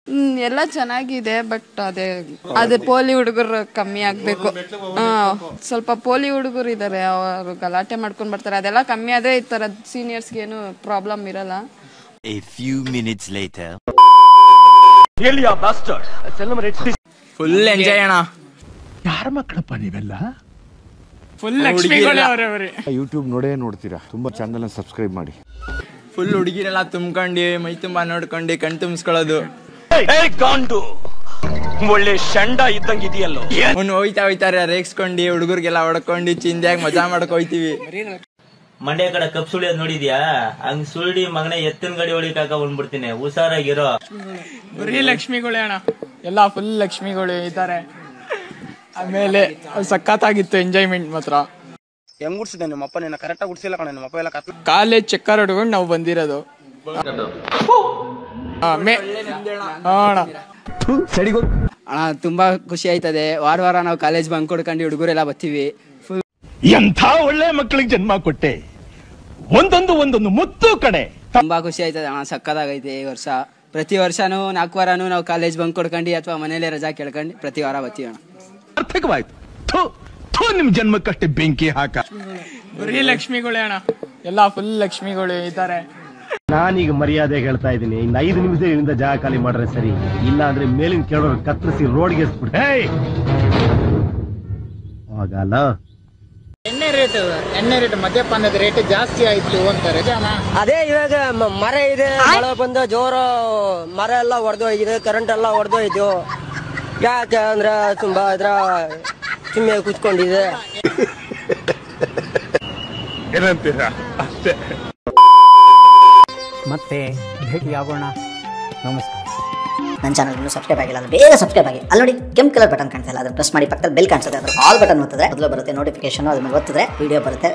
ಎಲ್ಲ ಚೆನ್ನಾಗಿದೆ ಬಟ್ ಅದೇ ಪೋಲಿ ಹುಡುಗರು ಕಮ್ಮಿ ಆಗ್ಬೇಕು. ಸ್ವಲ್ಪ ಪೋಲಿ ಹುಡುಗರು ಇದಾರೆ, ಅವರು ಗಲಾಟೆ ಮಾಡ್ಕೊಂಡ್ ಬರ್ತಾರೆ, ಅದೆಲ್ಲ ಕಮ್ಮಿ ಆದ್ರೆ ಈ ತರ ಸೀನಿಯರ್ಸ್ಗೆ ಏನು ಪ್ರಾಬ್ಲಮ್ ಇರಲ್ಲ. A few minutes later. Full enjoy ಅಣ್ಣ. ಯಾರ ಮಕ್ಕಳಪ್ಪ ನೀವೆಲ್ಲ? ಫುಲ್ ಲಕ್ಷ್ಮಿಗಳೇ ಅವರೇ. ಯೂಟ್ಯೂಬ್ ನೋಡ್ತೀರಾ, ತುಂಬಾ ಚಾನಲ್ ಸಬ್ಸ್ಕ್ರೈಬ್ ಮಾಡಿ. ಫುಲ್ ಹುಡುಗಿರೆಲ್ಲ ತುಂಬ್ಕೊಂಡು ಮೈ ತುಂಬಾ ನೋಡ್ಕೊಂಡು ಕಣ್ ತುಂಬಿಸ್ಕೊಳ್ಳೋದು. ಒಳ್ಳೆ ಶಂಡ ಇದ್ದಂಗಿದೆಯಲ್ಲೋ. ಅವ್ನು ಹೋಯ್ತಾರೆ ರೇಗ್ಸ್ಕೊಂಡು ಹುಡುಗರಿಗೆಲ್ಲ ಹೊಡ್ಕೊಂಡು ಚಿಂದಿಯಾಗಿ ಮಜಾ ಮಾಡಕ್ ಹೋಯ್ತಿವಿ. ಮಂಡ್ಯ ಕಡೆ ಕಪ್ ಸುಳಿಯೋದ್ ನೋಡಿದ್ಯಾ? ಹಂಗ್ ಸುಳ್ಳಿ ಮಗನೇ ಎತ್ತಿನ ಗಡಿ ಹೊಡಿಕಾಕ ಬಂದ್ಬಿಡ್ತೀನಿ, ಹುಷಾರಾಗಿರೋ. ಬರೀ ಲಕ್ಷ್ಮಿಗಳೇ ಅಣ್ಣ, ಎಲ್ಲಾ ಫುಲ್ ಲಕ್ಷ್ಮಿಗಳು ಇದ್ದಾರೆ. ಆಮೇಲೆ ಸಖತ್ತಾಗಿತ್ತು ಎಂಜಾಯ್ಮೆಂಟ್ ಮಾತ್ರ. ಹೆಂಗ್ ಗುಡ್ಸಿದೆ ನಿಮ್ಮಪ್ಪ? ನಿನ್ನ ಕರೆಕ್ಟಾಗಿ ಗುಡ್ಸಿಲ್ಲ ಕಣ ನಿಮ್ಮಪ್ಪ. ಎಲ್ಲ ಕಾಲೇಜ್ ಚಕ್ಕರ್ ಹೊಡ್ಕೊಂಡು ನಾವು ಬಂದಿರೋದು. ಅಣ್ಣ ತುಂಬಾ ಖುಷಿ ಆಯ್ತದೆ. ವಾರ ನಾವು ಕಾಲೇಜ್ ಬಂಕ್ ಕೊಡ್ಕೊಂಡು ಹುಡುಗರೆಲ್ಲ ಬರ್ತೀವಿ. ಎಂಥ ಒಳ್ಳೆ ಮಕ್ಕಳಿಗೆ ಜನ್ಮ ಕೊಟ್ಟೆ, ಒಂದೊಂದು ಮುತ್ತು ಕಡೆ. ತುಂಬಾ ಖುಷಿ ಆಯ್ತದೆ ಅಣ್ಣ, ಸಕ್ಕದಾಗೈತೆ ಈ ವರ್ಷ. ಪ್ರತಿ ವರ್ಷನೂ 4 ವಾರನೂ ನಾವು ಕಾಲೇಜ್ ಬಂಕ್ ಕೊಡ್ಕೊಂಡು ಅಥವಾ ಮನೇಲೆ ರಜಾ ಕೇಳ್ಕೊಂಡು ಪ್ರತಿ ವಾರ ಬರ್ತೀವಿ ಅಣ್ಣ. ಸಾರ್ಥಕವಾಯ್ತು. ನಿಮ್ ಜನ್ಮಕ್ಕಷ್ಟೇ ಬೆಂಕಿ ಹಾಕ. ಬರೀ ಲಕ್ಷ್ಮಿಗಳೇ ಅಣ್ಣ, ಎಲ್ಲಾ ಫುಲ್ ಲಕ್ಷ್ಮಿಗಳು ಇದ್ದಾರೆ. ನಾನೀಗ ಮರ್ಯಾದೆ ಹೇಳ್ತಾ ಇದ್ದೀನಿ, ಇನ್ನು 5 ನಿಮಿಷದಿಂದ ಜಾಗ ಖಾಲಿ ಮಾಡ್ರೆ ಸರಿ, ಇಲ್ಲ ಅಂದ್ರೆ ಮೇಲಿನ ಕೇಳೋರು ಕತ್ತರಿಸಿ ರೋಡ್ಗೆ ಎಸ್ಬಿಟ್ಟು ಆಗಲ್ಲ. ಎಣ್ಣೆ ರೇಟ್ ಮದ್ಯಪಾನದ ರೇಟ್ ಜಾಸ್ತಿ ಆಯ್ತು ಅಂತಾರೆ. ಅದೇ ಇವಾಗ ಮರ ಇದೆ, ಮಳೆ ಬಂದ ಜೋರು ಮರ ಎಲ್ಲ ಒಡೆದೋಗಿದೆ, ಕರೆಂಟ್ ಎಲ್ಲ ಒಡೆದೋಯ್ತು. ಯಾಕೆ ಅಂದ್ರೆ ತುಂಬಾ ಸುಮ್ಮನೆ ಕೂತ್ಕೊಂಡಿದೆ. ಏನಂತೀರಾ? ಅಷ್ಟೇ. ಮತ್ತೆ ಭೇಟಿಯಾಗೋಣ. ನಮಸ್ಕಾರ. ನನ್ನ ಚಾನಲ್ ಇನ್ನೂ ಸಬ್ಸ್ಕ್ರೈಬ್ ಆಗಿಲ್ಲ ಅಂದ್ರೆ ಬೇಗ ಸಬ್ಸ್ಕ್ರೈಬ್ ಆಗಿ. ಅಲ್ಲಿ ನೋಡಿ ಕೆಂಪು ಕಲರ್ ಬಟನ್ ಕಾಣ್ತಾ ಇಲ್ಲ, ಅದನ್ನ ಪ್ರೆಸ್ ಮಾಡಿ. ಪಕ್ಕದಲ್ಲಿ ಬೆಲ್ ಕಾಣಿಸುತ್ತೆ, ಅದ್ರ ಆಲ್ ಬಟನ್ ಒತ್ತಿದ್ರೆ ಮೊದಲು ಬರುತ್ತೆ ನೋಟಿಫಿಕೇಶನ್. ಅದನ್ನ ಒತ್ತಿದ್ರೆ ವಿಡಿಯೋ ಬರುತ್ತೆ.